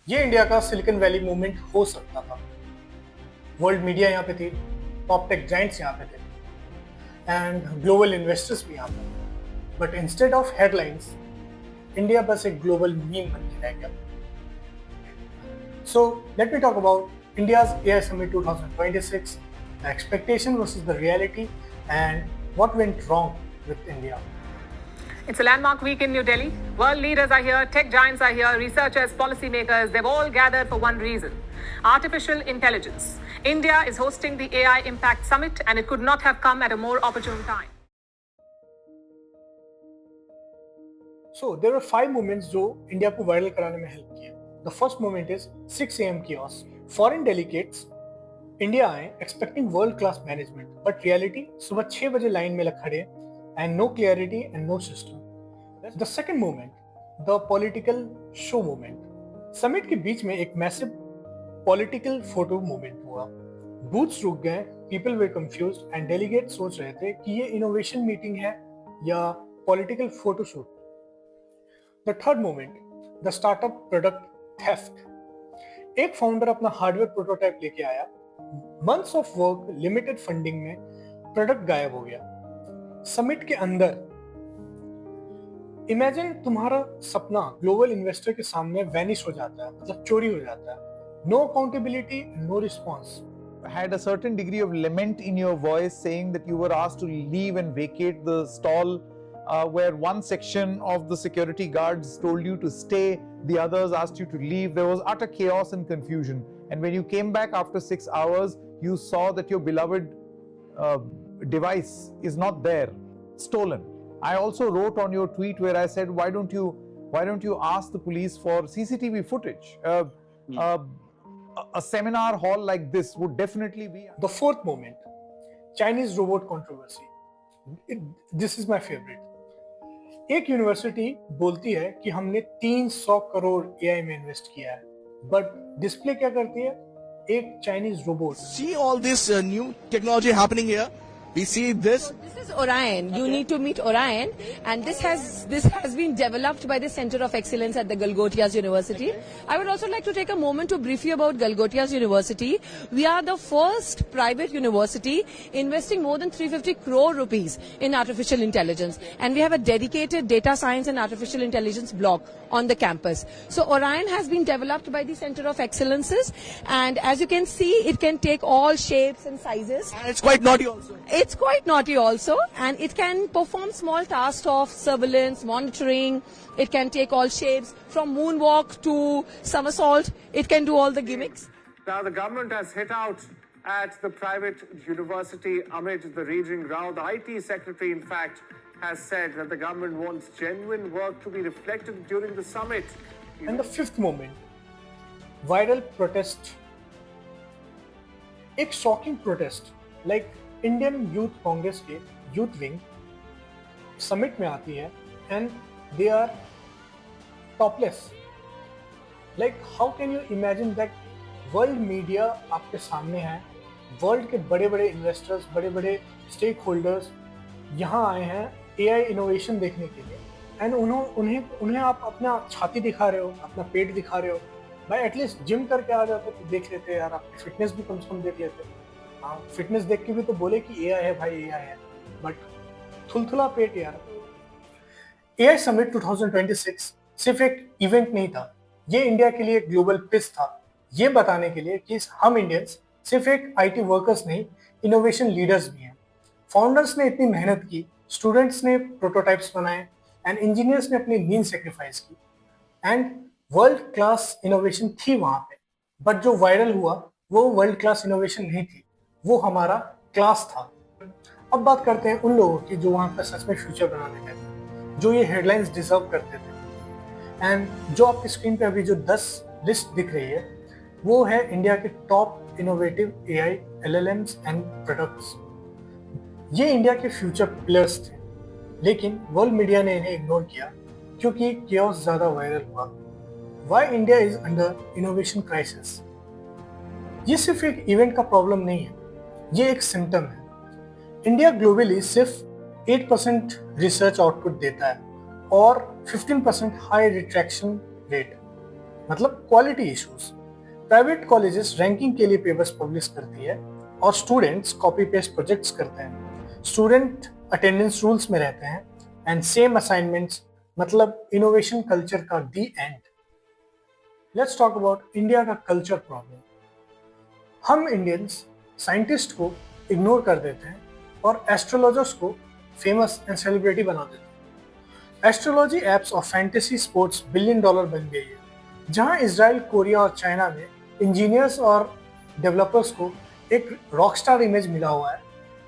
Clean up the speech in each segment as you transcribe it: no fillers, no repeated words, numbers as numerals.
ये इंडिया का silicon valley movement हो सकता था। वर्ल्ड मीडिया यहाँ पे थी, टॉप टेक जाइंट्स यहाँ पे थे एंड ग्लोबल इन्वेस्टर्स भी यहाँ पे। But instead of headlines, India बस एक ग्लोबल मीम बन के रह गया। So let me talk about India's AI summit 2026, the expectation versus the reality and what went wrong with India. It's a landmark week in New Delhi. World leaders are here, tech giants are here, researchers, policymakers, they've all gathered for one reason: artificial intelligence. India is hosting the AI Impact Summit, and it could not have come at a more opportune time. So there were 5 moments जो India को viral कराने में help किए। The first moment is 6 AM chaos. Foreign delegates India आए expecting world class management, but reality सुबह 6 बजे line में लग खड़े and no clarity and no system. The second moment, the political show moment. Summit के बीच में एक मैसिव पॉलिटिकल फोटो मूवमेंट हुआ। बूथ्स रुक गए, people way confused and delegate सोच रहे थे कि ये इनोवेशन मीटिंग है या political photoshoot. The third moment, the startup product theft. एक फाउंडर अपना हार्डवेयर प्रोटोटाइप लेके आया, months of work, limited funding में प्रोडक्ट गायब हो गया। समिट के अंदर इमेजिन तुम्हारा सपना ग्लोबल इन्वेस्टर के सामने वैनिश हो जाता है, मतलब चोरी हो जाता है। No accountability, no response. Had a certain degree of lament in your voice, saying that you were asked to leave and vacate the stall, where one section of the security guards told you to stay, the others asked you to leave. There was utter chaos and confusion. And when you came back after 6 hours, you saw that your beloved device is not there, stolen. I also wrote on your tweet where I said, why don't you ask the police for CCTV footage? A seminar hall like this would definitely be. The fourth moment, Chinese robot controversy. This is my favorite. एक university बोलती है कि हमने 300 crore AI में invest किया है, but display क्या करती है? एक Chinese robot. See all this new technology happening here. We see this. So this is Orion. You need to meet Orion, and this has been developed by the Center of Excellence at the Galgotias University. I would also like to take a moment to brief you about Galgotias University. We are the first private university investing more than 350 crore rupees in artificial intelligence, and we have a dedicated data science and artificial intelligence block on the campus. So Orion has been developed by the Center of Excellences, and as you can see, it can take all shapes and sizes. And it's quite naughty also. It's quite naughty also, and it can perform small tasks of surveillance, monitoring. It can take all shapes, from moonwalk to somersault. It can do all the gimmicks. Now the government has hit out at the private university amid the raging row. The IT secretary, in fact, has said that the government wants genuine work to be reflected during the summit. And the fifth moment, viral protest. एक shocking protest, like Indian youth Congress के youth wing summit में आती है and they are topless. Like how can you imagine that? World media आपके सामने है, world के बड़े बड़े इन्वेस्टर्स, बड़े बड़े स्टेक होल्डर्स यहाँ आए हैं एआई इनोवेशन देखने के लिए, एंड उन्हें आप अपना छाती दिखा रहे हो, अपना पेट दिखा रहे हो। भाई एटलीस्ट जिम करके आ जाते तो देख लेते यार, आपकी फिटनेस भी कम से कम देख लेते। हाँ, फिटनेस देख के भी तो बोले कि एआई है भाई, एआई है, बट थुलथुला पेट यार। एआई समिट 2026 सिर्फ एक इवेंट नहीं था, ये इंडिया के लिए एक ग्लोबल पिच था, ये बताने के लिए कि हम इंडियंस सिर्फ एक आईटी वर्कर्स नहीं, इनोवेशन लीडर्स भी हैं। फाउंडर्स ने इतनी मेहनत की, स्टूडेंट्स ने प्रोटोटाइप्स बनाए एंड इंजीनियर्स ने अपनी नींद सेक्रीफाइस की, एंड वर्ल्ड क्लास इनोवेशन थी वहां पे। बट जो वायरल हुआ वो वर्ल्ड क्लास इनोवेशन नहीं थी, वो हमारा क्लास था। अब बात करते हैं उन लोगों की जो वहां पर सच में फ्यूचर बनाने गए थे, जो ये हेडलाइंस डिजर्व करते थे। एंड जो आपकी स्क्रीन पे अभी जो 10 लिस्ट दिख रही है, वो है इंडिया के top innovative AI, LLMs and products. ये इंडिया के फ्यूचर पिलर्स थे, लेकिन वर्ल्ड मीडिया ने इन्हें इग्नोर किया क्योंकि केओस ज्यादा वायरल हुआ। Why India is under innovation crisis? ये सिर्फ एक इवेंट का प्रॉब्लम नहीं है, ये एक सिम्टम है। इंडिया ग्लोबली सिर्फ 8% रिसर्च आउटपुट देता है और 15% हाई रिट्रैक्शन रेट। मतलब quality issues. Private colleges ranking के लिए पेपर्स पब्लिश करती है और स्टूडेंट्स कॉपी पेस्ट प्रोजेक्ट्स करते हैं। स्टूडेंट अटेंडेंस रूल्स में रहते हैं एंड सेम असाइनमेंट्स, मतलब इनोवेशन कल्चर का the end. Let's talk about India का कल्चर प्रॉब्लम। हम इंडियंस साइंटिस्ट को इग्नोर कर देते हैं और एस्ट्रोलॉजर्स को फेमस एंड सेलिब्रिटी बना देते हैं। एस्ट्रोलॉजी एप्स और फैंटेसी स्पोर्ट्स $1 बिलियन बन गई है। जहां इजराइल, कोरिया और चाइना में इंजीनियर्स और डेवलपर्स को एक रॉकस्टार इमेज मिला हुआ है,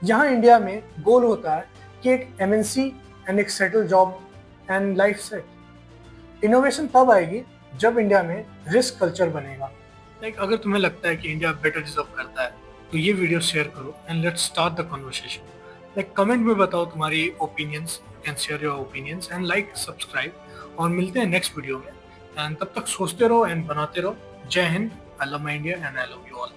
यहाँ इंडिया में गोल होता है कि एक MNC एंड एक settle job and life set. Innovation तब आएगी जब इंडिया में रिस्क कल्चर बनेगा। अगर तुम्हें लगता है कि इंडिया बेटर डिजर्व करता है तो ये वीडियो शेयर करो and let's start the conversation. Comment में बताओ तुम्हारी opinions, you can share your opinions and subscribe, और मिलते हैं नेक्स्ट वीडियो में। एंड तब तक सोचते रहो एंड बनाते रहो। जय Hind, I love my India and I love you all.